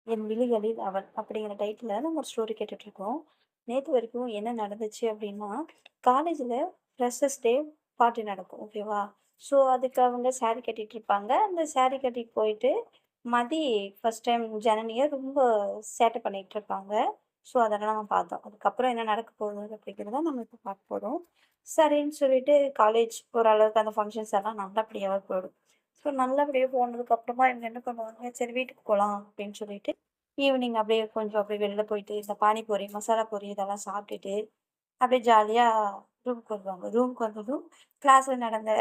என் விழிகளில் அவள் அப்படிங்கிற டைட்டிலில் நம்ம ஒரு ஸ்டோரி கேட்டுட்ருக்கோம். நேற்று வரைக்கும் என்ன நடந்துச்சு அப்படின்னா, காலேஜில் ஃப்ரெஷர்ஸ் டே பார்ட்டி நடக்கும். ஓகேவா? ஸோ அதுக்கு அவங்க சாரி கட்டிட்டு இருப்பாங்க. அந்த சாரி கட்டிட்டு போயிட்டு மதி ஃபர்ஸ்ட் டைம் ஜனனியை ரொம்ப சேட்டை பண்ணிட்டு இருப்பாங்க. ஸோ அதெல்லாம் நம்ம பார்த்தோம். அதுக்கப்புறம் என்ன நடக்க போகுது அப்படிங்கிறத நம்ம இப்போ பார்க்க போகிறோம். சரின்னு சொல்லிட்டு காலேஜ் ஓரளவுக்கு அந்த ஃபங்க்ஷன்ஸ் எல்லாம் நல்லபடியாக போயிடும். ஸோ நல்லபடியாக போனதுக்கப்புறமா இவங்க என்ன பண்ணுவாங்க, சரி வீட்டுக்கு போகலாம் அப்படின்னு சொல்லிட்டு ஈவினிங் அப்படியே கொஞ்சம் அப்படியே வெளில போயிட்டு இந்த பானிபூரி, மசாலா பூரி இதெல்லாம் சாப்பிட்டுட்டு அப்படியே ஜாலியாக ரூமுக்கு வருவாங்க. ரூமுக்கு வந்ததும் கிளாஸில் நடந்த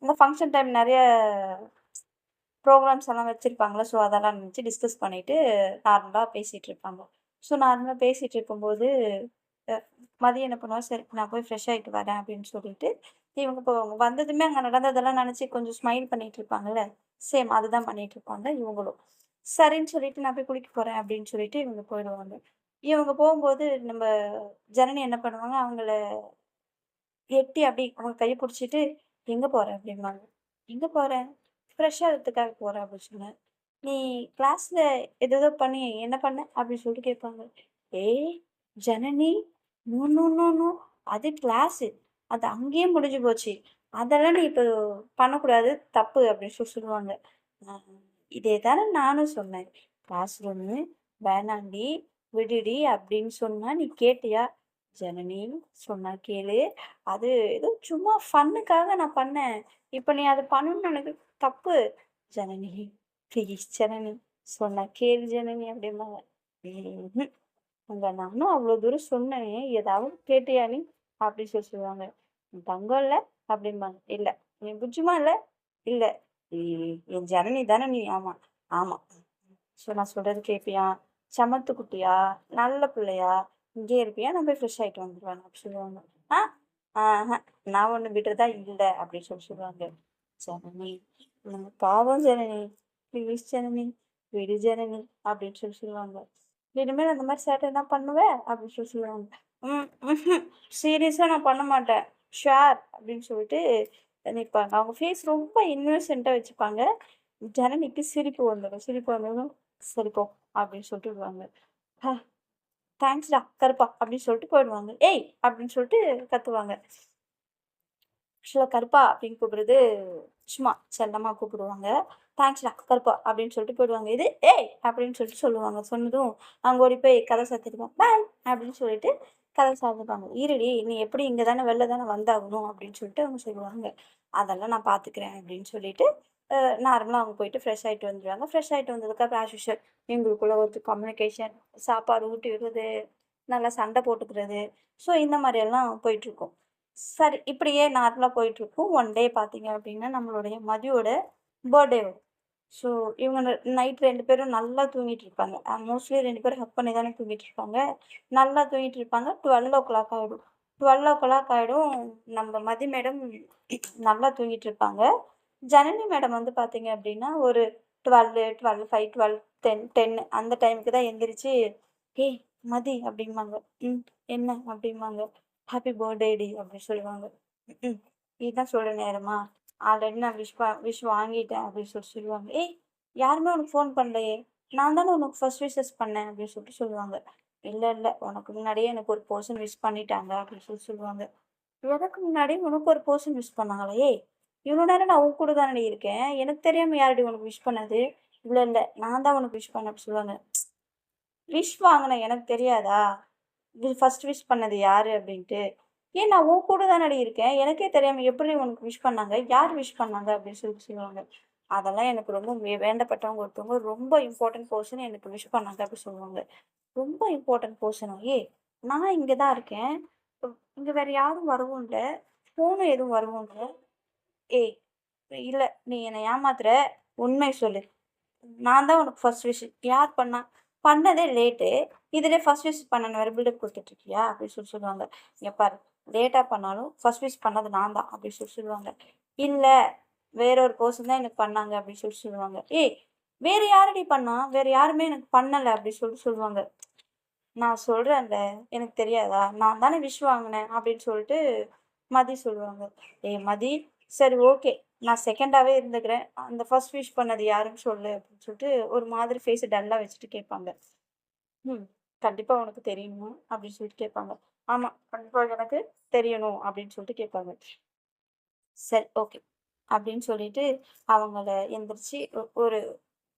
இந்த ஃபங்க்ஷன் டைம் நிறைய ப்ரோக்ராம்ஸ் எல்லாம் வச்சுருப்பாங்கள்ல. ஸோ அதெல்லாம் நினச்சி டிஸ்கஸ் பண்ணிவிட்டு நார்மலாக பேசிகிட்டு இருப்பாங்க. ஸோ நார்மலாக பேசிகிட்டு இருக்கும்போது அ மதியம் என்ன பண்ணுவா, சரி நான் போய் ஃப்ரெஷ் ஆகிட்டு வரேன் அப்படின்னு சொல்லிட்டு இவங்க போவாங்க. வந்ததுமே அங்கே நடந்ததெல்லாம் நினச்சி கொஞ்சம் ஸ்மைல் பண்ணிட்டு இருப்பாங்கல்ல, சேம் அதுதான் பண்ணிட்டு இருப்பாங்க இவங்களும். சரின்னு சொல்லிட்டு நான் போய் குளிக்க போகிறேன் அப்படின்னு சொல்லிட்டு இவங்க போயிடுவாங்க. இவங்க போகும்போது நம்ம ஜனனி என்ன பண்ணுவாங்க, அவங்கள எட்டி அப்படி அவங்க கைய புடிச்சிட்டு, "எங்க போற?" அப்படிம்பாங்க. "எங்க போறேன்?" "ஃப்ரெஷ் ஆகுறதுக்காக போறேன்" அப்படின்னு சொன்னேன். "நீ கிளாஸ்ல ஏதேதோ பண்ணியே, என்ன பண்ண?" அப்படின்னு சொல்லிட்டு கேட்பாங்க. "ஏய் Janani, no no no no. அது கிளாஸு. அது அங்கேயே முடிஞ்சு போச்சு. அதெல்லாம் நீ இப்போ பண்ணக்கூடாது, தப்பு" அப்படின்னு சொல்லுவாங்க. "ஆ இதே தானே நானும் சொன்னேன். கிளாஸ் ரூமு வேணாண்டி, விடுடி அப்படின்னு சொன்னா நீ கேட்டியா?" "ஜனனி சொன்னா கேளு. அது ஏதோ சும்மா ஃபன்னுக்காக நான் பண்ணேன். இப்ப நீ அத பண்ணணும்னு எனக்கு தப்பு. ஜனனி ப்ளீஸ் ஜனனி சொன்னா கேளு ஜனனி" அப்படிம்பாங்க. ம்ஹ்ம். "உங்க நானும் அவ்வளோ தூரம் சொன்னேனே, ஏதாவது கேட்டியா நீ?" அப்படி சொல்லுவாங்க. "உன் தங்கம் இல்ல?" அப்படிம்பாங்க. "இல்ல." "என் புஜ்ஜிமா இல்ல?" "இல்ல." என் ஜனனி தானே நீ?" "ஆமா." "ஆமா." ஸோ நான் சொல்றது கேட்பியா? சமத்து குட்டியா? நல்ல பிள்ளையா? இங்கேயே இருப்பியா? நான் போய் ஃப்ரெஷ் ஆயிட்டு வந்துருவேன் அப்படி சொல்லுவாங்க. ஆ? ஆஹ. நான் ஒண்ணு விடுறதா இல்ல அப்படின்னு சொல்லுவாங்க. ஜனனி, பாவம் ஜனனி. ப்ளீஸ் ஜனனி. விடு ஜனனி அப்படின்னு சொல்லுவாங்க. இனிமேல் அந்த மாதிரி சேட்டை என்ன பண்ணுவேன்? அப்படின்னு சொல்லுவாங்க. ம், ம்ஹ்ம். சீரியஸா நான் பண்ண மாட்டேன். ஷுர் அப்படின்னு சொல்லிட்டு நிப்பாங்க. அவங்க ஃபேஸ் ரொம்ப இன்னோசென்ட்டா வச்சுப்பாங்க. ஜனனிக்கு சிரிப்பு வந்துடும். சிரிப்பு வந்ததும், "சரி போ" அப்படின்னு சொல்லிட்டு விடுவாங்க. "ஹ தேங்க்ஸ்டா கருப்பா" அப்படின்னு சொல்லிட்டு போயிடுவாங்க. "ஏய்" அப்படின்னு சொல்லிட்டு கத்துவாங்க. ஆக்சுவலா கருப்பா அப்படின்னு கூப்பிடுறது சும்மா செல்லமா கூப்பிடுவாங்க. "தேங்க்ஸ்டா கருப்பா" அப்படின்னு சொல்லிட்டு போயிடுவாங்க. இது "ஏய்" அப்படின்னு சொல்லிட்டு சொல்லுவாங்க. சொன்னதும் அங்க ஓடி போய் கதவ சாத்திடுவாங்க. பாய் அப்படின்னு சொல்லிட்டு கதவ சாத்திப்பாங்க. "இருடி நீ எப்படி இங்க தானே வெளில தானே வந்தாகணும்" அப்படின்னு சொல்லிட்டு அவங்க சொல்லுவாங்க. "அதெல்லாம் நான் பார்த்துக்கிறேன்" அப்படின்னு சொல்லிட்டு அ நார்மலா அவங்க போயிட்டு ஃப்ரெஷ் ஆயிட்டு வந்துருவாங்க. ஃப்ரெஷ் ஆயிட்டு வந்ததுக்கப்புறம் ஆஸ் யூசுவல் எங்களுக்குள்ள ஒரு கம்யூனிகேஷன், சாப்பாடு ஊட்டி விடுறது, நல்லா சண்டை போட்டுக்கிறது. ஸோ இந்த மாரியெல்லாம் போயிட்டுருக்கும். சரி, இப்படியே நார்மலா போயிட்டுருக்கும். ஒன் டே பார்த்தீங்க அப்படின்னா, நம்மளுடைய மதியோட பர்த்டே வரும். ஸோ இவங்க நைட் 2 பேரும் நல்லா தூங்கிட்டு இருப்பாங்க. மோஸ்ட்லி 2 பேரும் ஹக் பண்ணி தானே தூங்கிட்டு இருப்பாங்க. நல்லா தூங்கிட்டு இருப்பாங்க. 12:00 ஆயிடும். 12:00 ஆயிடும். நம்ம மதி மேடம் நல்லா தூங்கிட்டு இருப்பாங்க. ஜனனி மேடம் வந்து பார்த்தீங்க அப்படின்னா, ஒரு 12, 12:05, 12:10, 10 அந்த டைமுக்கு தான் எந்திரிச்சு, "ஏய் மதி" அப்படிம்பாங்க. "ம் என்ன?" அப்படிம்பாங்க. "ஹாப்பி பர்த்டே டி" அப்படின்னு சொல்லுவாங்க. "ம்ஹ்ம். இதுதான் சொல்ற நேரமா? ஆல்ரெடி நான் விஷ் வாங்கிட்டேன்" அப்படின்னு சொல்லுவாங்க. "ஏய் யாருமே உனக்கு ஃபோன் பண்ணலையே! நான் தானே உனக்கு ஃபர்ஸ்ட் விஷஸ் பண்ணேன்" அப்படின்னு சொல்லிட்டு சொல்லுவாங்க. "இல்ல, இல்ல. உனக்கு முன்னாடியே எனக்கு ஒரு பெர்சன் விஷ் பண்ணிட்டாங்க" அப்படின்னு சொல்லுவாங்க. "எனக்கு முன்னாடி உனக்கு ஒரு பெர்சன் விஷ் பண்ணாங்களா? ஏய்! இவ்வளோ நேரம் நான் உன் கூட தானடி இருக்கேன். எனக்கு தெரியாம யாருடி உனக்கு விஷ் பண்ணது?" "இல்ல, இல்ல. நான் தான் உனக்கு விஷ் பண்ணேன்" அப்படி சொல்லுவாங்க. "விஷ் வாங்குன எனக்கு தெரியாதா? ஃபர்ஸ்ட் விஷ் பண்ணது யாரு?" அப்படின்ட்டு. "ஏன் நான் உன் கூட தானடி இருக்கேன். எனக்கே தெரியாம எப்புட்ரி உனக்கு விஷ் பண்ணாங்க? யார் விஷ் பண்ணாங்க?" அப்படின்னு சொல்லிட்டு சொல்லுவாங்க. "அதெல்லாம் எனக்கு ரொம்ப வேண்டப்பட்டவங்க ஒருத்தவங்க. ரொம்ப இம்பார்ட்டன்ட் பெர்சன் எனக்கு விஷ் பண்ணாங்க" அப்படி சொல்லுவாங்க. "ரொம்ப இம்பார்ட்டன்ட் பெர்சனா? ஏய்! நான் இங்க தான் இருக்கேன். இங்க வேற யாரும் வரவும் இல்ல. ஃபோனும் எதுவும் வரவும் இல்ல. ஏய்! இல்ல நீ என்ன ஏமாத்துற. உண்மைய சொல்லு. நான் தான் உனக்கு ஃபர்ஸ்ட் விஷ் யார் பண்ணா? பண்ணதே லேட்டு. இதுல ஃபர்ஸ்ட் விஷ் பண்ணேன்னு வேற பில்டப் குடுத்துட்டு இருக்கியா? அப்படின்னு சொல்லுவாங்க. இங்க பாரு லேட்டா பண்ணாலும் ஃபர்ஸ்ட் விஷ் பண்ணது நான் தான் அப்படின்னு சொல்லுவாங்க. இல்ல வேற ஒரு பெர்சன் தான் எனக்கு பண்ணாங்க அப்படின்னு சொல்லுவாங்க. ஏய்! வேற யாருடி பண்ணா? வேற யாருமே எனக்கு பண்ணல அப்படின்னு சொல்லுவாங்க. நான் சொல்றேன்ல, எனக்கு தெரியாதா? நான் தானே விஷ் வாங்குனேன் அப்படின்னு சொல்லிட்டு மதி சொல்லுவாங்க. ஏய் மதி, சரி ஓகே. நான் செகண்டாவே இருந்துக்கிறேன். அந்த ஃபர்ஸ்ட் விஷ் பண்ணது யாருன்னு சொல்லு அப்படின்னு சொல்லிட்டு ஒரு மாதிரி ஃபேஸ டல்லா வச்சுட்டு கேட்பாங்க. ம். கண்டிப்பா உனக்கு தெரியணுமா? அப்படின்னு சொல்லிட்டு கேட்பாங்க. ஆமா. கண்டிப்பா எனக்கு தெரியணும் அப்படின்னு சொல்லிட்டு கேட்பாங்க. சரி ஓகே. அப்படின்னு சொல்லிட்டு அவங்கள எந்திரிச்சு ஒரு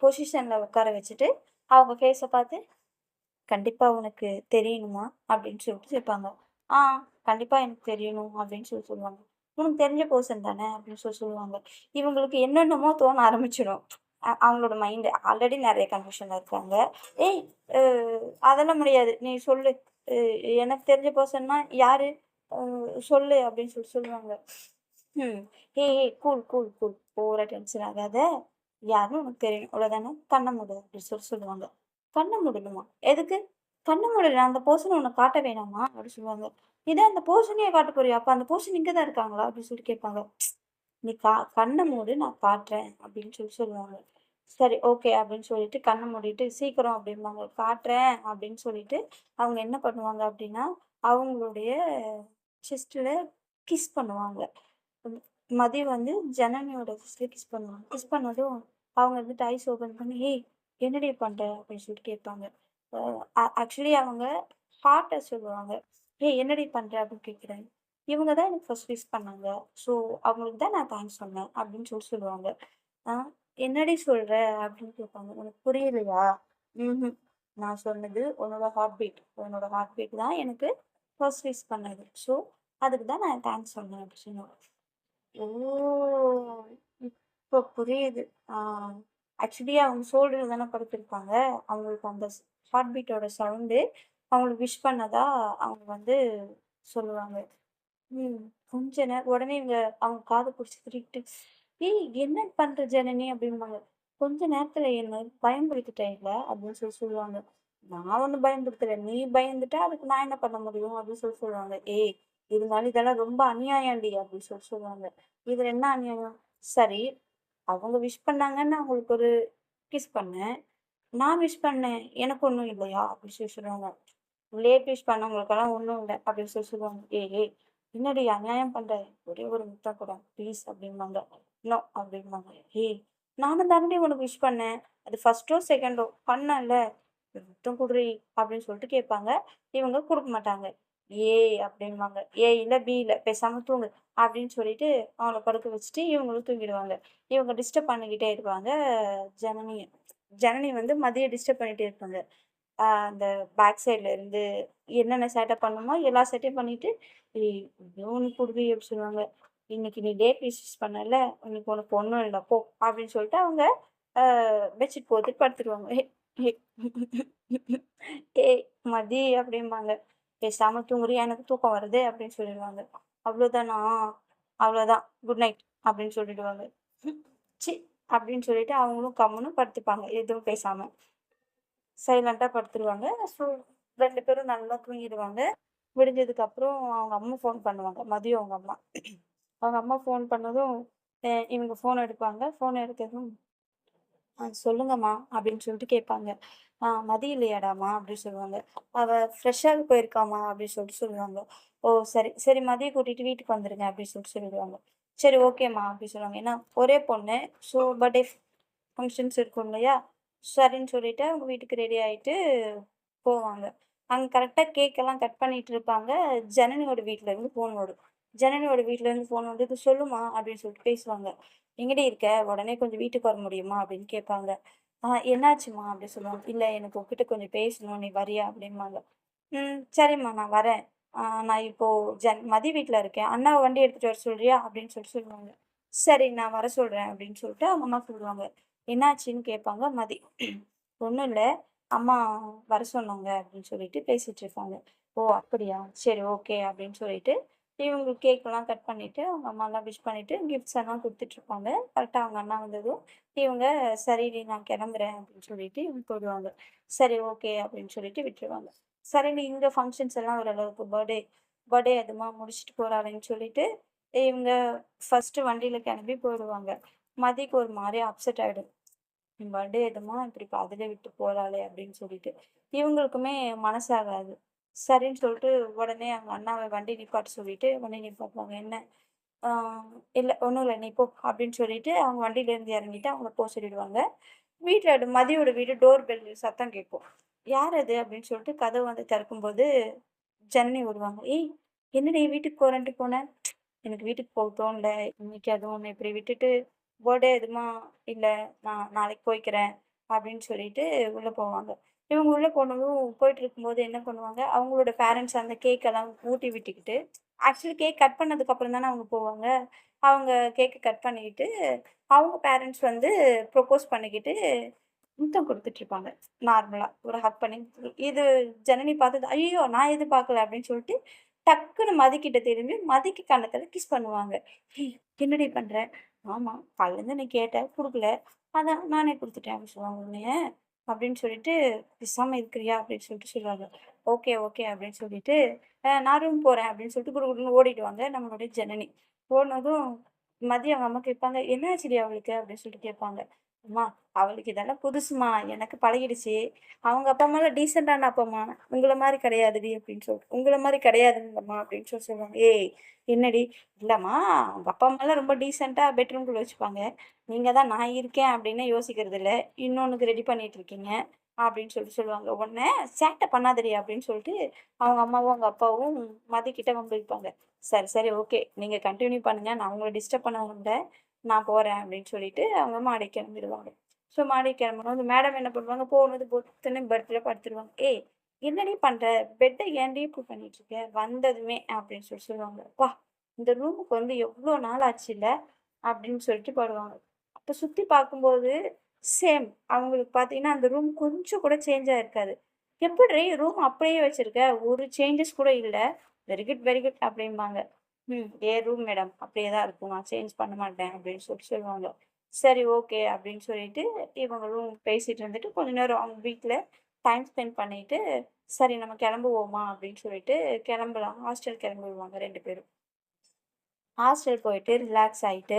பொசிஷன்ல உட்கார வச்சுட்டு, அவங்க ஃபேஸ பார்த்து கண்டிப்பா உனக்கு தெரியணுமா? அப்படின்னு சொல்லிட்டு கேட்பாங்க. ஆ கண்டிப்பா எனக்கு தெரியணும் அப்படின்னு சொல்லுவாங்க. உனக்கு தெரிஞ்ச பெர்சன் தானே அப்படின்னு சொல்லுவாங்க. இவங்களுக்கு என்னென்னமோ தோண ஆரம்பிச்சுரும். அவங்களோட மைண்ட் ஆல்ரெடி நெறைய கன்ஃப்யூஷன்ல இருக்காங்க. ஏய் அ அதெல்லாம் முடியாது. நீ சொல்லு. அ எனக்கு தெரிஞ்ச பெர்சன்னா யாரு? அ சொல்லு அப்படின்னு சொல்லுவாங்க. ம். ஏய் ஏய் கூல் கூல் கூல். ஓவரா டென்ஷன் ஆகாத. யாருன்னு உனக்கு தெரியணும். அவ்வளோதானே? கண்ண மூடு அப்படின்னு சொல்லுவாங்க. கண்ண மூடணுமா? எதுக்கு? கண்ண மூடுடா அந்த பெர்சன உனக்கு காட்ட வேணாமா? அப்படி சொல்லுவாங்க. இதான் அந்த பெர்சனையே காட்ட போறியா? அப்ப அந்த பெர்சன் இங்க தான் இருக்காங்களா? அப்படின்னு சொல்லிட்டு கேட்பாங்க. நீ கண்ண மூடு நான் காட்டுறேன் அப்படின்னு சொல்லுவாங்க. சரி ஓகே அப்படின்னு சொல்லிட்டு கண்ண மூடிட்டு சீக்கிரம் அப்படிம்பாங்க. காட்டுறேன் அப்படின்னு சொல்லிட்டு அவங்க என்ன பண்ணுவாங்க அப்படின்னா, அவங்களுடைய செஸ்ட்ல கிஸ் பண்ணுவாங்க. ம். மதியம் வந்து ஜனனியோட சிஸ்டர் கிஸ் பண்ணுவாங்க. கிஸ் பண்ணதும் அவங்க வந்துட்டு ஐஸ் ஓப்பன் பண்ணி, "ஏய் என்னடி பண்ற?" அப்படின்னு சொல்லிட்டு கேட்பாங்க. ஆக்சுவலி அவங்க ஹார்ட்ட சொல்லுவாங்க. "ஏய் என்னடி பண்ற?" அப்படின்னு கேட்குறாங்க. இவங்க தான் எனக்கு ஃபர்ஸ்ட் விஷ் பண்ணாங்க. ஸோ அவங்களுக்கு தான் நான் தேங்க்ஸ் சொன்னேன் அப்படின்னு சொல்லுவாங்க. "ஆ என்னடி சொல்ற?" அப்படின்னு கேட்பாங்க. "உனக்கு புரியலையா?" ம்ஹ்ம். நான் சொன்னது உன்னோட ஹார்ட் பீட். உன்னோட ஹார்ட் பீட் தான் எனக்கு ஃபர்ஸ்ட் விஷ் பண்ணது. ஸோ அதுக்கு தான் நான் தேங்க்ஸ் சொன்னேன் அப்படின்னு சொன்னாங்க. ஓ! இப்போ புரியுது. ஆ ஆக்சுவலி அவங்க ஷோல்டர்ல தானே படுத்திருப்பாங்க. அவங்களுக்கு அந்த ஹார்ட் பீட்டோட சவுண்டு அவங்களுக்கு விஷ் பண்ணதா அவங்க வந்து சொல்லுவாங்க. ம். கொஞ்ச உடனே இவங்க அவங்க காத புடிச்சு திருகிட்டு, "ஏய் என்ன பண்ற ஜனனி?" அப்படிம்பாங்க. "கொஞ்ச நேரத்துல என்ன பயம்படுத்திட்டேல்ல" அப்படின்னு சொல்லுவாங்க. "நான் ஒண்ணும் பயன்படுத்தல. நீ பயந்துட்டா அதுக்கு நான் என்ன பண்ண முடியும்?" அப்படின்னு சொல்லுவாங்க. "ஏய் இருந்தாலும் இதெல்லாம் ரொம்ப அநியாயம்டி" அப்படின்னு சொல்லுவாங்க. "இதுல என்ன அநியாயம்?" "சரி, அவங்க விஷ் பண்ணாங்கன்னு நான் அவங்களுக்கு ஒரு கிஸ் பண்ணேன். நான் விஷ் பண்ணேன். எனக்கு ஒண்ணும் இல்லையா?" அப்படின்னு சொல்லுவாங்க. லேட் விஷ் பண்ணவங்களுக்கெல்லாம் ஒண்ணும் இல்ல. அப்படின்னு சொல்லுவாங்க. "ஏய் ஏய் என்னடி அநியாயம் பண்ற? ஒரே ஒரு முத்தம் குடேன் ப்ளீஸ்" அப்படிம்பாங்க. "நோ" அப்படிம்பாங்க. "ஏய் நானும் தானடி உனக்கு விஷ் பண்ணேன். அது ஃபர்ஸ்ட்டோ, செகண்டோ பண்ணேன்ல. ஒரு முத்தம் குடுறி" அப்படின்னு சொல்லிட்டு கேட்பாங்க. இவங்க குடுக்க மாட்டாங்க. "ஏய்" அப்படிம்பாங்க. "ஏ இல்ல, பி இல்ல. பேசாம தூங்கு" அப்படின்னு சொல்லிட்டு அவங்கள படுக்க வச்சுட்டு இவங்களும் தூங்கிடுவாங்க. இவங்க டிஸ்டர்ப் பண்ணிக்கிட்டே இருப்பாங்க ஜனனிய. ஜனனி வந்து மதியம் டிஸ்டர்ப் பண்ணிட்டே இருப்பாங்க. அந்த பேக் சைட்ல இருந்து என்னென்ன சேட்டை பண்ணணுமோ எல்லா சேட்டையும் பண்ணிட்டு, "ஏய் லோன் குடுடி" அப்படி சொல்லுவாங்க. "இன்னைக்கு நீ டேட் விஷ் பண்ணல, இன்னைக்கு உனக்கு ஒண்ணும் இல்ல போ" அப்படின்னு சொல்லிட்டு அவங்க பெட்ஷீட் போத்திட்டு படுத்துருவாங்க. "ஏய் மதி" அப்படிம்பாங்க. "பேசாம தூங்குறியா? எனக்கு தூக்கம் வருது" அப்படின்னு சொல்லிடுவாங்க. "அவ்வளோதானா? அவ்வளோதான். குட் நைட்" அப்படின்னு சொல்லிடுவாங்க. ச்சீ! அப்படின்னு சொல்லிட்டு அவங்களும் கம்முனு படுத்துப்பாங்க, எதுவும் பேசாம. சைலன்ட்டா படுத்துருவாங்க. ஸோ 2 பேரும் நல்லா தூங்கிடுவாங்க. விடிஞ்சதுக்கப்புறம் அவங்க அம்மா ஃபோன் பண்ணுவாங்க. மதியம் அவங்க அம்மா. அவங்க அம்மா ஃபோன் பண்ணதும், இவங்க ஃபோன் எடுப்பாங்க. ஃபோன் எடுத்ததும், சொல்லுங்கம்மா" அப்படின்னு சொல்லிட்டு கேட்பாங்க. மதி இல்லையாடாம்மா?" அப்படின்னு சொல்லுவாங்க. "அவ ஃப்ரெஷ்ஷாக போயிருக்காம்மா" அப்படின்னு சொல்லுவாங்க. "ஓ! சரி, சரி மதிய கூட்டிட்டு வீட்டுக்கு வந்துருங்க" அப்படின்னு சொல்லிடுவாங்க. "சரி ஓகேம்மா" அப்படின்னு சொல்லுவாங்க. ஏன்னா ஒரே பொண்ணு. ஸோ பர்த்டே ஃபங்ஷன்ஸ் இருக்கும் இல்லையா? சரின்னு சொல்லிட்டு அவங்க வீட்டுக்கு ரெடி ஆயிட்டு போவாங்க. அங்க கரெக்ட்டா கேக்கெல்லாம் கட் பண்ணிட்டு இருப்பாங்க. ஜனனியோட வீட்லருந்து ஃபோன் வரும். ஜனனியோட வீட்லருந்து ஃபோன் வந்து, "இது சொல்லுமா" அப்படின்னு சொல்லிட்டு பேசுவாங்க. "எங்கடி இருக்க? உடனே கொஞ்சம் வீட்டுக்கு வர முடியுமா?" அப்படின்னு கேட்பாங்க. என்னாச்சும்மா?" அப்படி சொல்லுவாங்க. "இல்ல எனக்கு உன்கிட்ட கொஞ்சம் பேசணும். நீ வரியா?" அப்படிம்பாங்க. "ம் சரிம்மா நான் வரேன். நான் இப்போ மதி வீட்ல இருக்கேன். அண்ணாவ வண்டி எடுத்துட்டு வர சொல்றியா?" அப்படின்னு சொல்லுவாங்க. "சரி நான் வர சொல்றேன்" அப்படின்னு சொல்லிட்டு அவங்க அம்மா சொல்லுவாங்க. என்னாச்சுன்னு கேட்பாங்க மதி. "ஒண்ணும் இல்ல. அம்மா வர சொன்னாங்க" அப்படின்னு சொல்லிட்டு பேசிட்டு இருப்பாங்க. "ஓ! அப்படியா? சரி ஓகே" அப்படின்னு சொல்லிட்டு இவங்க கேக்லாம் கட் பண்ணிட்டு, அவங்க அம்மாலாம் விஷ் பண்ணிட்டு, கிஃப்ட்ஸ் எல்லாம் குடுத்துட்டுருப்பாங்க. கரெக்ட்டா அவங்க அண்ணா வந்ததும், இவங்க "சரிடி நான் கிளம்புறேன்" அப்படின்னு சொல்லிட்டு இவங்க போயிடுவாங்க. சரி ஓகே அப்படின்னு சொல்லிட்டு விட்டுருவாங்க. சரின்னு இங்க ஃபங்ஷன்ஸ் எல்லாம் ஓரளவுக்கு பர்த்டே அதுமா முடிச்சுட்டு போறாளேன்னு சொல்லிட்டு, இவங்க ஃபர்ஸ்ட்டு வண்டியில கிளம்பி போயிடுவாங்க. மதிக்கு ஒரு மாரி அப்செட் ஆயிடும். பர்த்டே எதுமா இப்படி பாதியிலே விட்டு போறாளே அப்படின்னு சொல்லிட்டு. இவங்களுக்குமே மனசாகாது. சரின்னு சொல்லிட்டு உடனே அவங்க அண்ணாவ வண்டி நிப்பாட்ட சொல்லிட்டு வண்டி நிப்பாட்டுவாங்க. "என்ன? ஆ இல்ல ஒண்ணும் இல்ல நீ போ அப்படின்னு சொல்லிட்டு அவங்க வண்டியிலேருந்து இறங்கிட்டு அவங்கள போ சொல்லிடுவாங்க. வீட்ல மதியோட வீடு டோர் பெல் சத்தம் கேட்கும். யார் அது அப்படின்னு சொல்லிட்டு கதவு வந்து திறக்கும்போது ஜனனி வருவாங்க. "ஏய் என்னடி வீட்டுக்கு போறேன்ட்டு போன?" "எனக்கு வீட்டுக்கு போக தோணல. இன்னைக்கு அதுவும் உன்ன இப்படி விட்டுட்டு பர்த்டே எதுவுமா இல்ல நான் நாளைக்கு போய்க்கிறேன்." அப்படின்னு சொல்லிட்டு உள்ள போவாங்க. இவங்க உள்ள போனதும் போயிட்டு இருக்கும்போது என்ன பண்ணுவாங்க, அவங்களோட பேரண்ட்ஸ் அந்த கேக் எல்லாம் ஊட்டி விட்டுக்கிட்டு ஆக்சுவலி கேக் கட் பண்ணதுக்கு அப்புறம் தானே அவங்க போவாங்க. அவங்க கேக்க கட் பண்ணிக்கிட்டு, அவங்க பேரண்ட்ஸ் வந்து ப்ரொபோஸ் பண்ணிக்கிட்டு முத்தம் குடுத்துட்டுருப்பாங்க. நார்மலா ஒரு ஹக் பண்ணி. இது ஜனனி பார்த்தது, "ஐயய்யோ! நான் எதிர்பார்க்கல" அப்படின்னு சொல்லிட்டு, டக்குனு மதிக்கிட்ட திரும்பி, மதிக்கு கன்னத்துல கிஸ் பண்ணுவாங்க. "ஏய் என்னடி பண்ற?" "ஆமா, காலைலருந்து நீ கேட்ட, குடுக்கல. அதான் நானே குடுத்துட்டேன்" அப்படின்னு சொல்லுவாங்க. "உன்னைய" அப்படின்னு சொல்லிட்டு, "பேசாம இருக்கிறியா?" அப்படின்னு சொல்லிட்டு சொல்லுவாங்க. "ஓகே, ஓகே" அப்படின்னு சொல்லிட்டு, நான் ரூம் போறேன்" அப்படின்னு சொல்லிட்டு குடுகுடுன்னு ஓடிடுவாங்க நம்மளுடைய ஜனனி. போனதும் மதியம் அவங்க அம்மா கேட்பாங்க, "என்னாச்சுடி அவளுக்கு?" அப்படின்னு சொல்லிட்டு கேட்பாங்க. "அம்மா அவளுக்கு இதெல்லாம் புதுசும்மா. எனக்கு பழகிடுச்சு. அவங்க அப்பா அம்மாலாம் டீசென்ட்டான அப்பா அம்மா. உங்கள மாரி கிடையாதுடி" அப்படின்னு சொல்லிட்டு. "உங்கள மாரி கிடையாதுங்கம்மா" அப்படின்னு சொல்லி சொல்லுவாங்க. "ஏய் என்னடி?" "இல்லம்மா உங்க அப்பா அம்மாலாம் ரொம்ப டீசென்ட்டா பெட்ரூம்குள்ள வச்சுப்பாங்க. நீங்க தான் நான் இருக்கேன் அப்படின்னு யோசிக்கிறது இல்ல. இன்னொன்னுக்கு ரெடி பண்ணிட்டு இருக்கீங்க." அப்படின்னு சொல்லிட்டு சொல்லுவாங்க. "உன்ன சேட்ட பண்ணாதடி" அப்படின்னு சொல்லிட்டு அவங்க அம்மாவும், அவங்க அப்பாவும் மதிக்கிட்ட வம்பிழுப்பாங்க. "சரி, சரி ஓகே. நீங்க கன்டின்யூ பண்ணுங்க. நான் உங்கள டிஸ்டர்ப் பண்ண விரும்பல. நான் போறேன்" அப்படின்னு சொல்லிட்டு அவங்க மாடிக்கு கிளம்பிடுவாங்க. ஸோ மாடிக்கு கிளம்புனதும் அந்த மேடம் என்ன பண்ணுவாங்க, போனது பொத்துன்னு பெட்ல படுத்துருவாங்க. "ஏய் என்னடி பண்ற? பெட்ட ஏன்டி இப்படி பண்ணிட்டு இருக்க? வந்ததுமே" அப்படின்னு சொல்லி சொல்லுவாங்க. "அப்பா! இந்த ரூமுக்கு வந்து எவ்ளோ நாள் ஆச்சுல்ல?" அப்படின்னு சொல்லிட்டு பாடுவாங்க. அப்ப சுத்தி பார்க்கும்போது சேம். அவங்களுக்கு பார்த்தீங்கன்னா, அந்த ரூம் கொஞ்சம் கூட சேஞ்ச் ஆயிருக்காது. "எப்புட்ரி ரூம் அப்படியே வச்சிருக்க? ஒரு சேஞ்சஸ் கூட இல்ல." "வெரி குட், வெரி குட்" அப்படிம்பாங்க. "ம். என் ரூம் மேடம். அப்படியே தான் இருக்கும். நான் சேஞ்ச் பண்ண மாட்டேன்" அப்படின்னு சொல்லிட்டு சொல்லுவாங்க. சரி ஓகே அப்படின்னு சொல்லிட்டு இவங்களும் பேசிட்டு இருந்துட்டு கொஞ்ச நேரம் அவங்க வீட்ல டைம் ஸ்பெண்ட் பண்ணிட்டு, "சரி நம்ம கிளம்புவோமா?" அப்படின்னு சொல்லிட்டு கிளம்பலாம். ஹாஸ்டல் கிளம்பிடுவாங்க 2 பேரும். ஹாஸ்டல் போயிட்டு ரிலாக்ஸ் ஆயிட்டு,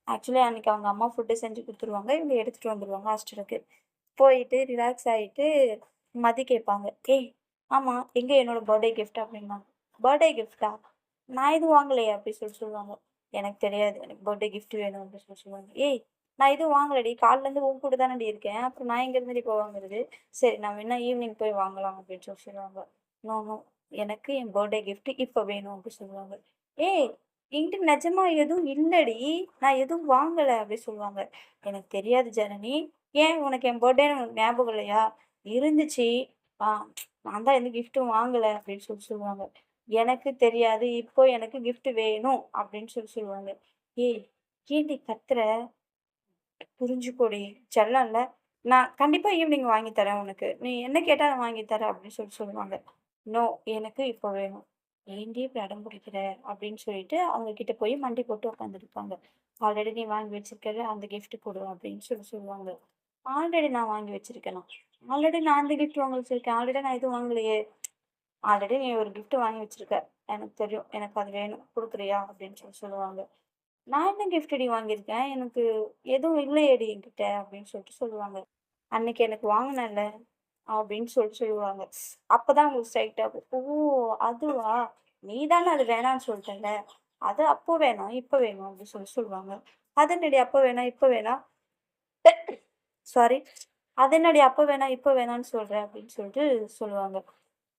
ஆக்சுவலி அன்னைக்கு அவங்க அம்மா ஃபுட்டு செஞ்சு குடுத்துருவாங்க. இவங்க எடுத்துட்டு வந்துருவாங்க ஹாஸ்டலுக்கு. போயிட்டு ரிலாக்ஸ் ஆயிட்டு மதி கேட்பாங்க. "ஏய்! ஆமா, எங்க என்னோட பர்த்டே கிஃப்ட்?" அப்படிம்பாங்க. "பர்த்டே கிஃப்ட்டா? நான் எதுவும் வாங்கலையே!" அப்படி சொல்லி சொல்லுவாங்க. "எனக்கு தெரியாது. எனக்கு பர்த்டே கிஃப்ட் வேணும்" அப்படின்னு சொல்லி சொல்லுவாங்க. "ஏய்! நான் எதுவும் வாங்கலடி. காலைலேருந்து உன் கூட தானடி இருக்கேன். அப்புறம் நான் எங்கேருந்துடி போய் வாங்குறது? சரி நான் வேணா ஈவினிங் போய் வாங்கலாம்" அப்படின்னு சொல்லி சொல்லுவாங்க. "No, no. எனக்கு என் பர்த்டே கிஃப்ட் இப்ப வேணும்" அப்படி சொல்லுவாங்க. "ஏய்! என்கிட்ட நிஜமா எதுவும் இல்லடி. நான் எதுவும் வாங்கல" அப்படி சொல்லுவாங்க. "எனக்கு தெரியாது ஜனனி. ஏன் உனக்கு என் பர்த்டேன்னு உனக்கு ஞாபகம் இல்லையா? இருந்துச்சு. ஆ நான் தான் எந்த கிஃப்ட்டும் வாங்கல" அப்படின்னு சொல்லி சொல்லுவாங்க. "எனக்கு தெரியாது. இப்போ எனக்கு கிஃப்ட் வேணும்" அப்படின்னு சொல்லி சொல்லுவாங்க. "ஏய் ஏன்டி கத்துற? புரிஞ்சுக்கோடி. செல்லம்ல. நான் கண்டிப்பா ஈவினிங் வாங்கி தரேன் உனக்கு. நீ என்ன கேட்டா நான் வாங்கி தரேன்" அப்படின்னு சொல்லி சொல்லுவாங்க. "நோ எனக்கு இப்போ வேணும்." "ஏன்டி இப்படி அடம் பிடிக்கிற?" அப்படின்னு சொல்லிட்டு அவங்க கிட்ட போய் மண்டி போட்டு உட்காந்துருப்பாங்க. "ஆல்ரெடி நீ வாங்கி வச்சிருக்கல்ல அந்த கிஃப்ட் குடு" அப்படின்னு சொல்லி சொல்லுவாங்க. "ஆல்ரெடி நான் வாங்கி வச்சிருக்கேனா? ஆல்ரெடி நான் அந்த கிஃப்ட் வாங்கி வச்சிருக்கேன். ஆல்ரெடி நான் எதுவும் வாங்கலையே." "ஆல்ரெடி நீ ஒரு கிஃப்ட் வாங்கி வச்சிருக்க. எனக்கு தெரியும். எனக்கு அது வேணும். குடுக்குறியா?" அப்படின்னு சொல்லி சொல்லுவாங்க. "நான் என்ன கிஃப்ட்டடி வாங்கியிருக்கேன்? எனக்கு எதுவும் இல்லையேடி என்கிட்ட" அப்படின்னு சொல்லிட்டு சொல்லுவாங்க. "அன்னைக்கு எனக்கு வாங்குனல்ல" அப்படின்னு சொல்லிட்டு சொல்லுவாங்க. அப்பதான் அவங்களுக்கு ஸ்ட்ரைட் ஆகும். "ஓ! அதுவா? நீ தானே அது வேணான்னு சொல்ட்டல்ல. அது அப்போ வேணாம், இப்ப வேணும்" அப்படின்னு சொல்லி சொல்லுவாங்க. "அது என்னடி அப்ப வேணாம், இப்ப வேணாம்?" சாரி. "அது என்னடி அப்ப வேணாம், இப்ப வேணான்னு சொல்ற?" அப்படின்னு சொல்லிட்டு சொல்லுவாங்க.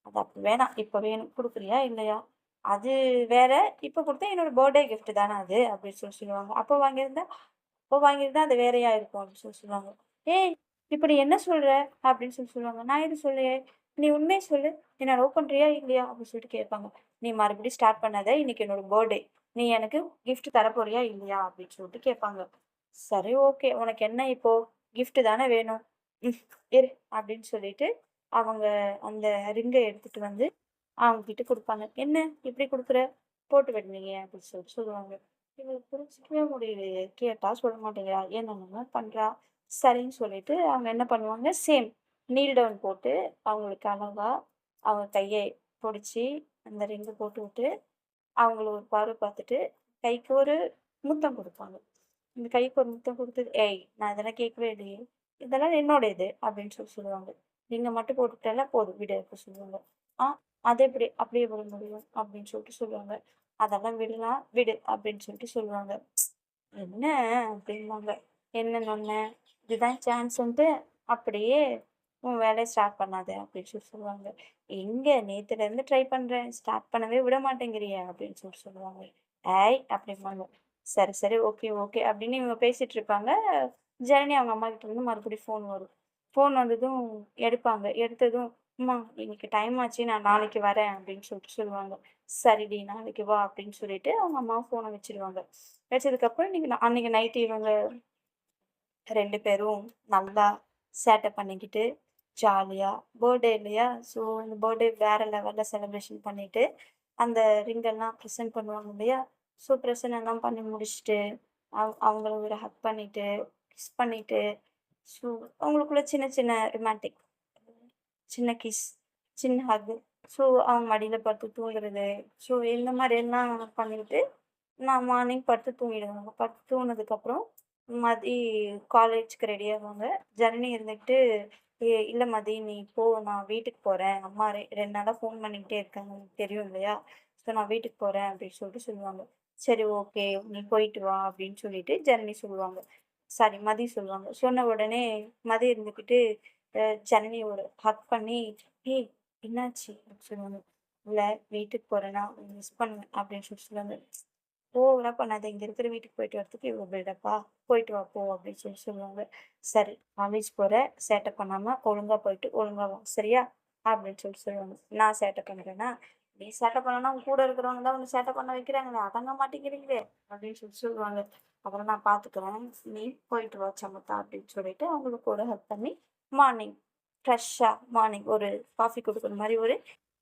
"அது அப்ப வேணாம், இப்ப வேணும். குடுக்குறியா? இல்லையா?" "அது வேற. இப்ப குடுத்தா என்னோட பர்த்டே கிஃப்ட் தானே அது" அப்படின்னு சொல்லி சொல்லுவாங்க. அப்போ வாங்கியிருந்தா அது வேறையா இருக்கும்" அப்படின்னு சொல்லி சொல்லுவாங்க. "ஏய்! இப்ப நீ என்ன சொல்ற?" அப்படின்னு சொல்லி சொல்லுவாங்க. "நான் எதுவும் சொல்லலையே. நீ உண்மைய சொல்லு. என்ன லவ் பண்றியா? இல்லையா?" அப்படின்னு சொல்லிட்டு கேட்பாங்க. "நீ மறுபடியும் ஸ்டார்ட் பண்ணாத. இன்னைக்கு என்னோட பர்த்டே. நீ எனக்கு கிஃப்ட் தரப்போறியா? இல்லையா?" அப்படின்னு சொல்லிட்டு கேட்பாங்க. "சரி ஓகே. உனக்கு என்ன இப்போ? கிஃப்ட் தானே வேணும். ம் இரு" அப்படின்னு சொல்லிட்டு அவங்க அந்த ரிங்க எடுத்துட்டு வந்து அவங்ககிட்ட குடுப்பாங்க. "என்ன இப்படி குடுக்குற? போட்டு விடுவீங்க" அப்படின்னு சொல்லிட்டு சொல்லுவாங்க. இவளுக்கு புரிஞ்சுக்கவே முடியலையே! கேட்டா சொல்ல மாட்டேங்கிறா. என்னென்னமோ பண்றா. சரின்னு சொல்லிட்டு அவங்க என்ன பண்ணுவாங்க, சேம் நீல் டவுன் போட்டு அவங்களுக்கு அழகா அவங்க கைய புடிச்சு அந்த ரிங்க போட்டுவிட்டு, அவங்கள ஒரு பார்வை பார்த்துட்டு, கைக்கு ஒரு முத்தம் குடுப்பாங்க. இந்த கைக்கு ஒரு முத்தம் குடுத்தது, "ஏய்! நான் இதெல்லாம் கேட்கவே இல்லையே! இதெல்லாம் என்னோட இது" அப்படின்னு சொல்லி சொல்லுவாங்க. "ரிங்க மட்டும் போட்டுட்டல்ல போதும் விடு" அப்படி சொல்லுவாங்க. "ஆ அது எப்படி? அப்படியே விட முடியும்" அப்படின்னு சொல்லிட்டு சொல்லுவாங்க. அதெல்லாம் விடலாம் விடு அப்படின்னு சொல்லிட்டு சொல்லுவாங்க. என்ன அப்படிம்பாங்க. என்னன்னொன்னே, இதுதான் சான்ஸுன்ட்டு அப்படியே உன் வேலைய ஸ்டார்ட் பண்ணாத அப்படின்னு சொல்லுவாங்க. எங்க நேத்துலேருந்து ட்ரை பண்றேன். ஸ்டார்ட் பண்ணவே விட மாட்டேங்கிறியே அப்படின்னு சொல்லுவாங்க. ஏய் அப்படிம்பாங்க. சரி, சரி. ஓகே, ஓகே அப்படின்னு இவங்க பேசிட்டு இருப்பாங்க. ஜனனி அவங்க அம்மாகிட்ட இருந்து மறுபடியும் ஃபோன் வரும். ஃபோன் வந்ததும் எடுப்பாங்க. எடுத்ததும், "அம்மா இன்னைக்கு டைம் ஆச்சு. நான் நாளைக்கு வரேன்" அப்படின்னு சொல்லுவாங்க. "சரிடி நாளைக்கு வா" அப்படின்னு சொல்லிட்டு அவங்க அம்மா ஃபோன வச்சுருவாங்க. வச்சதுக்கப்புறம் அன்னைக்கு நைட்டு இவங்க 2 பேரும் நல்லா சேட்டை பண்ணிக்கிட்டு, ஜாலியா பர்த்டே இல்லையா? ஸோ இந்த பர்த்டே வேற லெவல்ல செலிப்ரேஷன் பண்ணிட்டு, அந்த ரிங் எல்லாம் ப்ரெசென்ட் பண்ணுவாங்க இல்லையா? ஸோ ப்ரெசென்ட் எல்லாம் பண்ணி முடிச்சுட்டு, அவங்கள ஒரு ஹக் பண்ணிட்டு, கிஸ் பண்ணிட்டு, ஸோ அவங்களுக்குள்ள சின்ன சின்ன ரொமான்டிக் சின்ன கிஸ், சின்ன ஹக்கு. ஸோ அவங்க மடியில படுத்து தூங்குறது. ஸோ இந்த மாரியெல்லாம் பண்ணிட்டு நான் மார்னிங் படுத்து தூங்கிடுவேங்க. படுத்து தூங்குனதுக்கப்புறம் மதி காலேஜ்க்கு ரெடி ஆவாங்க. ஜனனி இருந்துகிட்டு, இல்ல மதி நீ போ நான் வீட்டுக்கு போறேன். அம்மா 2 நாளா ஃபோன் பண்ணிக்கிட்டே இருக்காங்க. உனக்கு தெரியும் இல்லையா? ஸோ நான் வீட்டுக்கு போறேன்" அப்படின்னு சொல்லிட்டு சொல்லுவாங்க. "சரி ஓகே. நீ போயிட்டு வா" அப்படின்னு சொல்லிட்டு ஜனனி சொல்லுவாங்க. சாரி மதி சொல்லுவாங்க. சொன்ன உடனே மதி இருந்துகிட்டு, அ ஜனனிய ஒரு ஹக் பண்ணி, "ஏய் என்னாச்சு?" அப்படின்னு சொல்லுவாங்க. "இல்ல வீட்டுக்கு போறேன்னா மிஸ் பண்ணுவேன்" அப்படின்னு சொல்லுவாங்க. ஓவரா பண்ணாத. இங்க இருக்கிற வீட்டுக்கு போயிட்டு வரதுக்கு இவ்ளோ பில்டப்பா? போயிட்டு வா போ அப்படின்னு சொல்லுவாங்க. சரி காலேஜ் போற, சேட்டை பண்ணாம ஒழுங்கா போயிட்டு ஒழுங்கா வா. சரியா? அப்படின்னு சொல்லுவாங்க. நான் சேட்டை பண்றேனா? நீ சேட்டை பண்ணலன்னா உன் கூட இருக்கிறவங்க தான் உன்ன சேட்டை பண்ண வைக்கிறாங்களே, அடங்க மாட்டேங்கிறீங்களே அப்படின்னு சொல்லுவாங்க. அப்புறம் நான் பார்த்துக்கிறேன். நீ போயிட்டு வா சமத்தா அப்படின்னு சொல்லிட்டு அவங்களுக்கு ஒரு ஹெல்ப் பண்ணி மார்னிங் ஃப்ரெஷ்ஷா மார்னிங் ஒரு காஃபி குடுக்குற மாரி ஒரு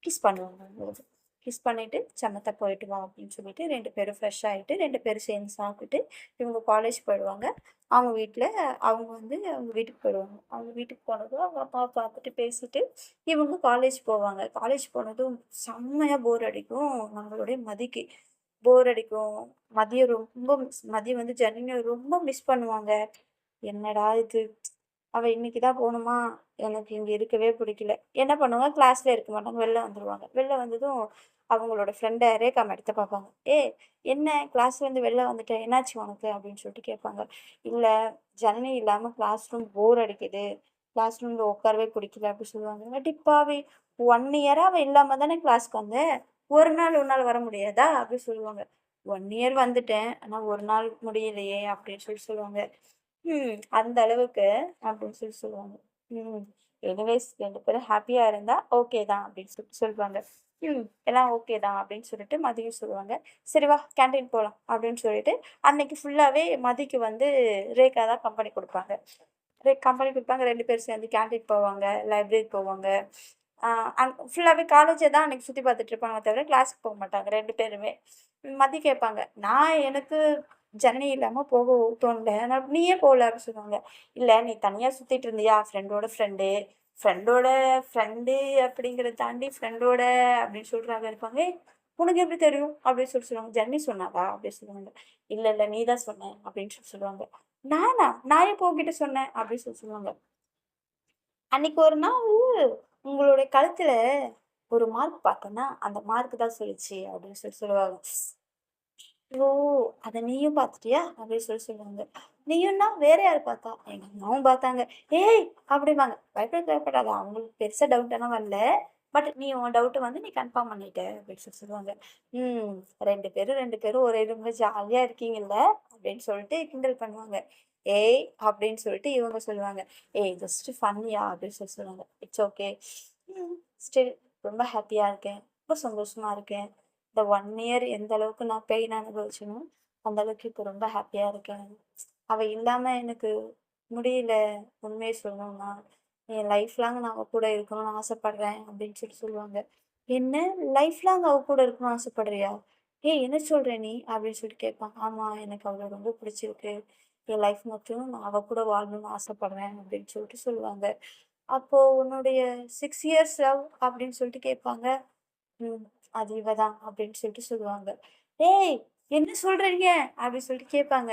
கிஸ் பண்ணுவாங்க அவங்களுக்கு. கிஸ் பண்ணிட்டு, "சமத்தா போயிட்டு வா" அப்படின்னு சொல்லிட்டு 2 பேரும் ஃப்ரெஷ் ஆயிட்டு 2 பேரும் சேர்ந்து சாப்பிட்டுட்டு, இவங்க காலேஜ் போயிடுவாங்க. அவங்க வீட்ல அவங்க வந்து அவங்க வீட்டுக்கு போயிடுவாங்க. அவங்க வீட்டுக்கு போனதும் அவங்க அம்மாவ பார்த்துட்டு பேசிட்டு, இவங்க காலேஜ் போவாங்க. காலேஜ் போனதும் செம்மையா போர் அடிக்கும் நம்மளுடைய மதிக்கு. போர் அடிக்கும். மதியம் வந்து ஜனனிய ரொம்ப மிஸ் பண்ணுவாங்க. என்னடா இது! அவ இன்னைக்கு தான் போணுமா? எனக்கு இங்க இருக்கவே பிடிக்கல. என்ன பண்ணுவாங்க, கிளாஸ்ல இருக்க மாட்டாங்க. வெளில வந்துருவாங்க. வெளில வந்ததும் அவங்களோட ஃப்ரெண்ட ரேகா மேடத்த பார்ப்பாங்க. "ஏய் என்ன கிளாஸ்லேருந்து வெளில வந்துட்ட? என்னாச்சு உனக்கு?" அப்படின்னு சொல்லிட்டு கேட்பாங்க. "இல்ல ஜனனி இல்லாம கிளாஸ் ரூம் போர் அடிக்குது. கிளாஸ் ரூம்ல உட்காரவே பிடிக்கல" அப்படி சொல்லுவாங்க. "அடிப்பாவி! 1 இயரா அவ இல்லாம தானே கிளாஸ்க்கு வந்த? ஒரு நாள் உன்னால வர முடியாதா?" அப்படி சொல்லுவாங்க. 1 இயர் வந்துட்டேன். ஆனா 1 நாள் முடியலையே அப்படின்னு சொல்லுவாங்க. அந்த அளவுக்கு அப்படின்னு சொல்லுவாங்க. ம். எனிவேஸ் 2 பேரும் ஹேப்பியா இருந்தா ஓகே தான் அப்படின்னு சொல்லுவாங்க. எல்லாம் ஓகே தான் அப்படின்னு சொல்லிட்டு மதியம் சொல்லுவாங்க. "சரி வா கேன்டீன் போலாம்" அப்படின்னு சொல்லிட்டு அன்னைக்கு ஃபுல்லாவே மதிக்கு வந்து ரேகா தான் கம்பெனி குடுப்பாங்க. கம்பெனி குடுப்பாங்க 2 பேரும் சேர்ந்து கேன்டீன் போவாங்க, லைப்ரரி போவாங்க. ஆ ஃபுல்லாவே காலேஜ தான் அன்னைக்கு சுத்தி பார்த்துட்டு இருப்பாங்க தவிர, கிளாஸ்க்கு போ மாட்டாங்க 2 பேருமே. மதி கேட்பாங்க. எனக்கு ஜனனி இல்லாம போக தோணல. அதனால "நீ ஏன் போல?" அப்படின்னு சொல்லுவாங்க. "இல்ல நீ தனியா சுத்திட்டு இருந்தியா? ஃப்ரெண்டோட ஃப்ரெண்டு. ஃப்ரெண்டோட ஃப்ரெண்டு அப்படிங்கிறத தாண்டி ஃப்ரெண்டோட" அப்படின்னு சொல்றாங்க இருப்பாங்க. "ஏய் உனக்கு எப்படி தெரியும்?" அப்படின்னு சொல்லுவாங்க. "ஜனனி சொன்னாளா?" அப்படின்னு சொல்லுவாங்க. "இல்ல, இல்ல நீ தான் சொன்ன" அப்படின்னு சொல்லுவாங்க. "நானா? நான் எப்போ உன்கிட்ட சொன்னேன்?" அப்படின்னு சொல்லுவாங்க. "அன்னைக்கு ஒரு நாள் உங்களுடைய கழுத்துல ஒரு மார்க் பார்த்தேன்னா, அந்த மார்க் தான் சொல்லுச்சு" அப்படின்னு சொல்லுவாங்க. "ஓ! அத நீயும் பார்த்துட்டியா?" அப்படின்னு சொல்லுவாங்க. "நீயும்னா வேற யாரு பார்த்தா?" எங்க அம்மாவும் பார்த்தாங்க. "ஏய்!" அப்படிம்பாங்க. பயப்படாத. அவங்களுக்கு பெருசா டவுட் எல்லாம் வரல. பட் நீ உன் டவுட்ட வந்து நீ கன்ஃபார்ம் பண்ணிட்ட அப்படின்னு சொல்லுவாங்க. ம் 2 பேரும் ஒரே ரூம்ல ஜாலியா இருக்கீங்கல்ல அப்படின்னு சொல்லிட்டு கிண்டல் பண்ணுவாங்க. "ஏய்!" அப்படின்னு சொல்லிட்டு இவங்க சொல்லுவாங்க. "ஏய் ஜஸ்ட் ஃபன்னியா" அப்படின்னு சொல்லுவாங்க. "It's okay. ம் ஸ்டில் ரொம்ப ஹேப்பியா இருக்கேன். ரொம்ப சந்தோஷமா இருக்கேன். இந்த 1 இயர் எந்த அளவுக்கு நான் பெயின் அனுபவிச்சேனோ, அந்த அளவுக்கு இப்போ ரொம்ப ஹேப்பியா இருக்கேன். அவ இல்லாம எனக்கு முடியல உண்மைய சொல்லணும்னா. என் லைஃப் லாங் நான் அவ கூட இருக்கணும்னு ஆசைப்படுறேன் அப்படின்னு சொல்லுவாங்க. "என்ன லைஃப் லாங் அவ கூட இருக்கணும்னு ஆசைப்படுறியா? ஏய் என்ன சொல்ற நீ?" அப்படின்னு சொல்லிட்டு கேட்பாங்க. "ஆமா எனக்கு அவள ரொம்ப பிடிச்சிருக்கு. என் லைஃப் மொத்தம் நான் அவ கூட வாழணும்னு ஆசைப்படுறேன்" அப்படின்னு சொல்லுவாங்க. "அப்போ உன்னுடைய 6 இயர்ஸ் லவ்" அப்படின்னு சொல்லிட்டு கேட்பாங்க. ம். அது இவ தான் அப்படின்னு சொல்லுவாங்க. "ஏய்! என்ன சொல்றீங்க?" அப்படின்னு சொல்லிட்டு கேட்பாங்க.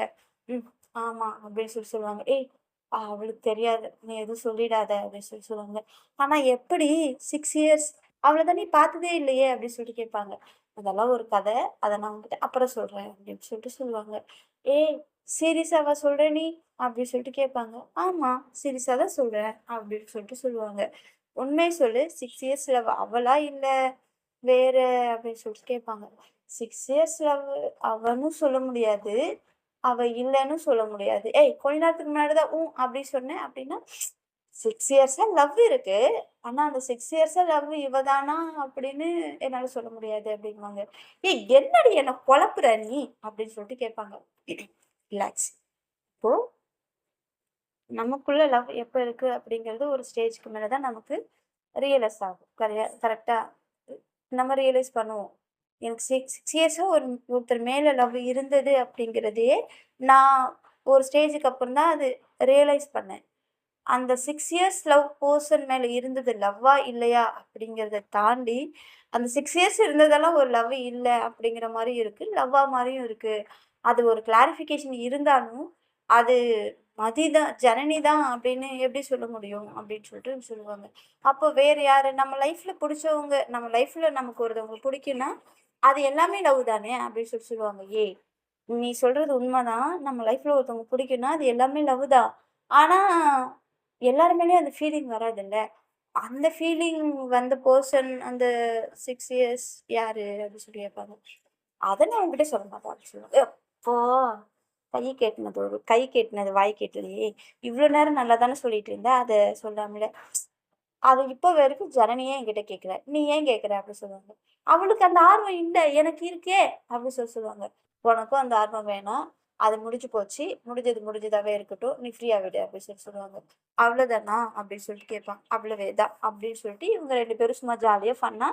ம். "ஆமா" அப்படின்னு சொல்லுவாங்க. "ஏய்! அவளுக்கு தெரியாது. நீ எதுவும் சொல்லிடாத" அப்படின்னு சொல்லுவாங்க. "ஆனா எப்படி 6 இயர்ஸ்? அவள தான் நீ பார்த்ததே இல்லையே!" அப்படின்னு சொல்லிட்டு கேட்பாங்க. அதெல்லாம் ஒரு கதை. அத நான் உன்கிட்ட அப்புறம் சொல்றேன் அப்படின்னு சொல்லிட்டு சொல்லுவாங்க. ஏய் சீரியஸாவா சொல்ற நீ? அப்படின்னு சொல்லிட்டு கேட்பாங்க. ஆமா சீரியஸா தான் சொல்றேன் அப்படின்னு சொல்லிட்டு சொல்லுவாங்க. உண்மைய சொல்லு 6 இயர்ஸ் லவ் அவளா இல்ல வேற அப்படின்னு சொல்லிட்டு கேட்பாங்க. 6 இயர்ஸ் லவ் அவன்னு சொல்ல முடியாது. அவ இல்லன்னு சொல்ல முடியாது. ஏய் கொஞ்ச நேரத்துக்கு முன்னாடி தான் அப்படி சொன்னேன் அப்படின்னா 6 இயர்ஸா லவ் இருக்கு. ஆனா அந்த 6 இயர்ஸா லவ் இவ தானா அப்படின்னு என்னால சொல்ல முடியாது அப்படிங்குவாங்க. ஏய் என்னடி என்ன குழப்புற நீ? அப்படின்னு சொல்லிட்டு கேட்பாங்க. ரிலாக்ஸ். இப்போ நமக்குள்ள லவ் எப்ப இருக்கு அப்படிங்கிறது ஒரு ஸ்டேஜ்க்கு மேல தான் நமக்கு ரியலைஸ் ஆகும். கரெக்ட்டா? நம்ம ரியலைஸ் பண்ணுவோம். எனக்கு 6 இயர்ஸா ஒருத்தர் மேல லவ் இருந்தது அப்படிங்கிறதையே நான் ஒரு ஸ்டேஜ்க்கு அப்புறம் தான் அது ரியலைஸ் பண்ணேன். அந்த 6 இயர்ஸ் லவ் பெர்சன் மேல இருந்தது லவ்வா? இல்லையா? அப்படிங்கிறத தாண்டி, அந்த 6 இயர்ஸ் இருந்ததெல்லாம் ஒரு லவ் இல்ல அப்படிங்கிற மாரி இருக்கு. லவ்வா மாரியும் இருக்கு. அது ஒரு கிளாரிஃபிகேஷன் இருந்தாலும், அது மதி தான் ஜனனி தான் அப்படின்னு எப்படி சொல்ல முடியும்? அப்படின்னு சொல்லிட்டு சொல்லுவாங்க. அப்போ வேற யாரு? நம்ம லைஃப்ல புடிச்சவங்க நம்ம லைஃப்ல நமக்கு ஒருத்தவங்க புடிக்கும்னா, அது எல்லாமே லவ் தானே? அப்படின்னு சொல்லுவாங்க. ஏய்! நீ சொல்றது உண்மதான். நம்ம லைஃப்ல ஒருத்தவங்க புடிக்கும்னா, அது எல்லாமே லவ் தான். ஆனா, எல்லார் மேலயும் அந்த ஃபீலிங் வராதுல்ல. அந்த ஃபீலிங் வந்த பெர்சன் அந்த 6 இயர்ஸ் யாரு? அப்டி சொல்லி கேட்பாங்க. அத நான் உன்கிட்ட சொல்ல மாட்டேன் அப்டி சொல்லுவேன். எப்பா! கை கேட்டுனது வாய் கேட்டலையே! இவ்ளோ நேரம் நல்லா தானே சொல்லிட்டு இருந்த. அத சொல்லாமலே அது இப்ப வரைக்கும் ஜனனியே என்கிட்ட கேட்கல. நீ ஏன் கேட்குற? அப்டி சொல்லுவாங்க. அவளுக்கு அந்த ஆர்வம் இல்ல. எனக்கு இருக்கே! அப்டி சொல்லுவாங்க. உனக்கும் அந்த ஆர்வம் வேணாம். அது முடிஞ்சு போச்சு. முடிஞ்சது முடிஞ்சதாவே இருக்கட்டும். நீ ஃப்ரீயா விடு அப்டி சொல்லுவாங்க. அவ்வளோதானா? அப்டின்னு சொல்லிட்டு கேட்பான். அவ்வளவே தான் அப்டின்னு சொல்லிட்டு இவங்க 2 பேரும் சும்மா ஜாலியா ஃபன்னா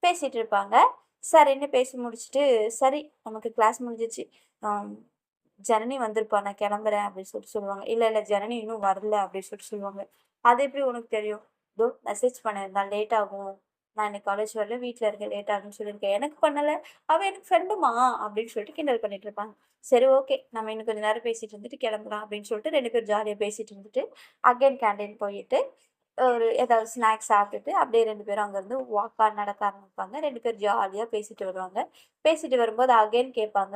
பேசிட்டு இருப்பாங்க. சரின்னு பேசி முடிச்சுட்டு, சரி நமக்கு கிளாஸ் முடிஞ்சிருச்சு. ஆம் ஜனனி வந்திருப்பா. நான் கிளம்புறேன் அப்டின்னு சொல்லிட்டு சொல்லுவாங்க. இல்ல, இல்ல ஜனனி இன்னும் வரல அப்டின்னு சொல்லிட்டு சொல்லுவாங்க. அது எப்டி உனக்கு தெரியும்? இதோ மெசேஜ் பண்ணியிருந்தா லேட் ஆகும். நான் இன்னைக்கு காலேஜ் வரல. வீட்ல இருக்கேன். லேட் ஆகும்ன்னு சொல்லியிருக்கேன். எனக்கு பண்ணல. அவ எனக்கு ஃப்ரெண்டுமா அப்படின்னு சொல்லிட்டு கிண்டல் பண்ணிட்டு இருப்பாங்க. சரி ஓகே. நம்ம இன்னும் கொஞ்ச நேரம் பேசிட்டு இருந்துட்டு கிளம்பலாம் அப்படின்னு சொல்லிட்டு 2 பேரும் ஜாலியா பேசிட்டு இருந்துட்டு, அகைன் கேன்டீன் போயிட்டு, ஒரு ஏதாவது ஸ்நாக்ஸ் சாப்பிட்டுட்டு, அப்படியே 2 பேரும் அங்கருந்து நடக்க ஆரம்பிப்பாங்க. 2 பேரும் ஜாலியா பேசிட்டு வருவாங்க. பேசிட்டு வரும்போது அகைன் கேட்பாங்க.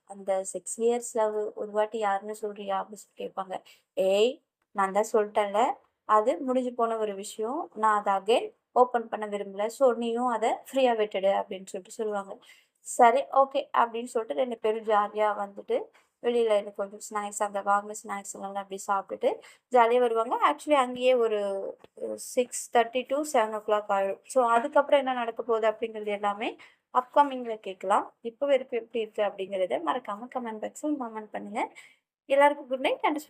அந்த 6 இயர்ஸ் லவ் ஒரு வாட்டி யாருன்னு சொல்றியா? அப்படின்னு சொல்லி கேட்பாங்க. ஏய் நான் தான் சொல்ட்டேன்ல. அது முடிஞ்சு போன ஒரு விஷயம். நான் அத அகைன் ஓப்பன் பண்ண விரும்பல. ஸோ நீயும் அத ஃப்ரீயா விட்டுடு அப்படின்னு சொல்லிட்டு சொல்லுவாங்க. சரி ஓகே அப்படின்னு சொல்லிட்டு 2 பேரும் ஜாலியா வந்துட்டு, வெளியில எனக்கு கொஞ்சம் ஸ்நாக்ஸ் அந்த வாங்குன ஸ்நாக்ஸ் எல்லாம் அப்படியே சாப்பிட்டுட்டு ஜாலியா வருவாங்க. ஆக்சுவலி அங்கேயே ஒரு 6:30 டூ 7:00 ஆயிடும். ஸோ அதுக்கப்புறம் என்ன நடக்க போகுது அப்படிங்கிறது எல்லாமே அப்கமிங்ல கேட்கலாம். இப்ப வரைக்கும் எப்படி இருக்கு அப்படிங்கிறத மறக்காம கமெண்ட் பாக்ஸ்ல கமெண்ட் பண்ணுங்க. எல்லாருக்கும் குட் நைட் அண்ட்